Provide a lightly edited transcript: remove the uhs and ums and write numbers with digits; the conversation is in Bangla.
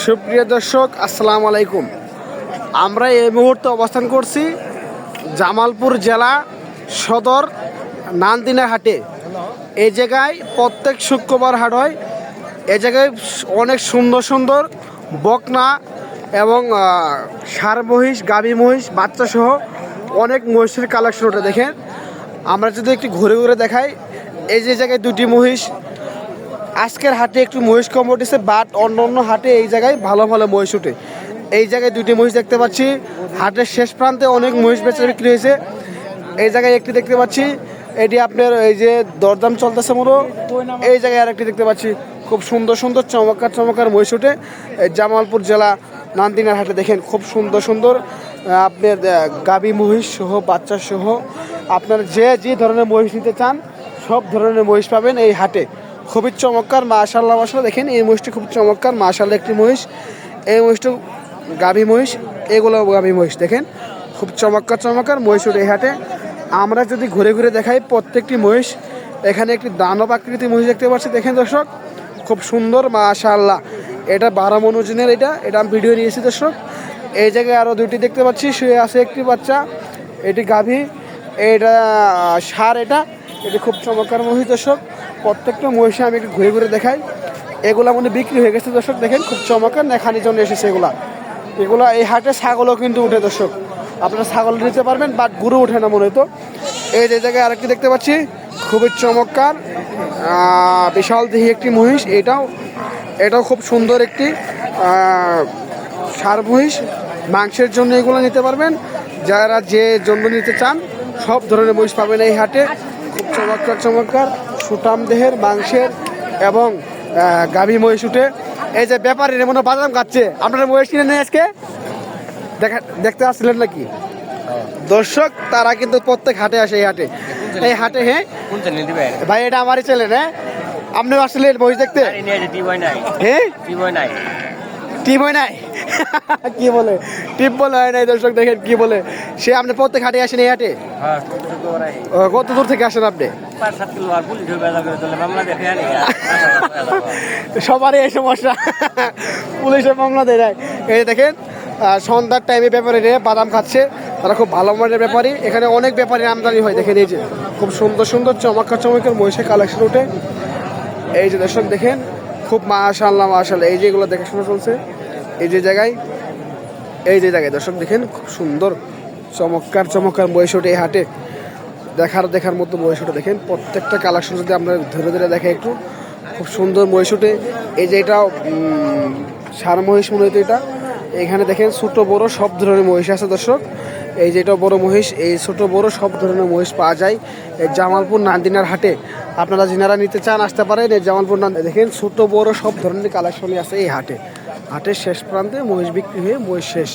সুপ্রিয় দর্শক, আসসালামু আলাইকুম। আমরা এই মুহূর্তে অবস্থান করছি জামালপুর জেলা সদর নান্দিনা হাটে। এই জায়গায় প্রত্যেক শুক্রবার হাট হয়। এই জায়গায় অনেক সুন্দর সুন্দর বকনা এবং ষাঁড় মহিষ, গাভী মহিষ, বাচ্চা সহ অনেক মহিষের কালেকশন ওটা দেখেন। আমরা যদি একটু ঘুরে ঘুরে দেখাই, এই যে জায়গায় দুটি মহিষ, আজকের হাটে একটু মহিষ কম উঠেছে, বাট অন্য অন্য হাটে এই জায়গায় ভালো ভালো মহিষ উঠে। এই জায়গায় দুটি মহিষ দেখতে পাচ্ছি। হাটের শেষ প্রান্তে অনেক মহিষ বেচা বিক্রি হয়েছে। এই জায়গায় একটি দেখতে পাচ্ছি, এটি আপনার এই যে দরদাম চলতেছে মতো। এই জায়গায় আরেকটি দেখতে পাচ্ছি, খুব সুন্দর সুন্দর চমৎকার চমৎকার মহিষ উঠে জামালপুর জেলা নান্দিনার হাটে। দেখেন খুব সুন্দর সুন্দর আপনার গাভী মহিষ সহ বাচ্চা সহ আপনার যে ধরনের মহিষ নিতে চান সব ধরনের মহিষ পাবেন এই হাটে। খুবই চমৎকার, মাশাআল্লাহ মাশাআল্লাহ। দেখেন এই মহিষটি খুব চমৎকার, মাশাআল্লাহ একটি মহিষ। এই মহিষটা গাভী মহিষ, এগুলো গাভী মহিষ। দেখেন খুব চমৎকার চমৎকার মহিষ ওঠে এই হাটে। আমরা যদি ঘুরে ঘুরে দেখাই প্রত্যেকটি মহিষ, এখানে একটি দানব আকৃতির মহিষ দেখতে পাচ্ছি। দেখেন দর্শক খুব সুন্দর, মাশাআল্লাহ। এটা 12 মণ ওজনের, এটা আমি ভিডিও নিয়েছি দর্শক। এই জায়গায় আরও দুটি দেখতে পাচ্ছি, শুয়ে আছে একটি বাচ্চা, এটি গাভী, এটা ষাঁড়, এটি খুব চমৎকার মহিষ দর্শক। প্রত্যেকটা মহিষে আমি একটু ঘুরে ঘুরে দেখাই। এগুলা মনে বিক্রি হয়ে গেছে দর্শক। দেখেন খুব চমৎকার, নেখানির জন্য এসেছে এগুলা। এই হাটে ছাগলও কিন্তু উঠে দর্শক, আপনারা ছাগল নিতে পারবেন, বাট গরু ওঠে না মনে হতো। এই যে জায়গায় আরেকটি দেখতে পাচ্ছি, খুবই চমৎকার বিশাল দেহি একটি মহিষ। এটাও খুব সুন্দর একটি ষাঁড় মহিষ। মাংসের জন্য এগুলো নিতে পারবেন, যারা যে জন্য নিতে চান সব ধরনের মহিষ পাবেন এই হাটে। খুব চমৎকার চমৎকার সুটাম দেহের মাংসের এবং গাভী মহিষ উঠে। এই যে ব্যাপারীরা মনে বাদাম খাচ্ছে, আপনারা মহিষ কিনে নেই আজকে দেখতে আসছিলেন নাকি দর্শক? তারা কিন্তু প্রত্যেক হাটে আসে এই হাটে। হ্যাঁ ভাই, এটা আমারই ছেলে। হ্যাঁ, আপনি আসছিলেন মহিষ দেখতে? হ্যাঁ, টিপ হয় নাই কি বলে, টিপ বলে হয় নাই দর্শক। দেখেন কি বলে সে, আপনি প্রত্যেক হাটে আসেন এই হাটে? কত দূর থেকে আসেন আপনি? সবারই এই সমস্যা, পুলিশের মামলা দেয় নাই। এই দেখেন সন্ধ্যার টাইমে ব্যাপারী বাদাম খাচ্ছে, তারা খুব ভালো মানের ব্যাপারী। এখানে অনেক ব্যাপারী আমদানি হয়। দেখেন এই যে খুব সুন্দর সুন্দর চমৎকার চমৎকার মহিষের কালেকশন ওঠে এই যে দর্শক। দেখেন খুব মাশাআল্লাহ মাশাআল্লাহ। এই যে এগুলো দেখাশোনা চলছে এই যে জায়গায় দর্শক। দেখেন খুব সুন্দর চমৎকার চমৎকার মহিষ ওঠে এই হাটে, দেখার মতো মহিষ ওঠে। দেখেন প্রত্যেকটা কালেকশন যদি আমরা ধরে ধরে দেখে একটু, খুব সুন্দর মহিষ ওঠে। এই যে এটাও ষাঁড় মহিষ মনে হতো এটা। এখানে দেখেন ছোট বড় সব ধরনের মহিষ আছে দর্শক। এই যে এটা বড় মহিষ, এই ছোট বড় সব ধরনের মহিষ পাওয়া যায় এই জামালপুর নান্দিনার হাটে। আপনারা যিনারা নিতে চান আসতে পারেন এই জামালপুর দেখেন ছোট বড় সব ধরনের কালেকশনই আছে এই হাটের শেষ প্রান্তে মহিষ বিক্রি হয়ে মহিষ শেষ।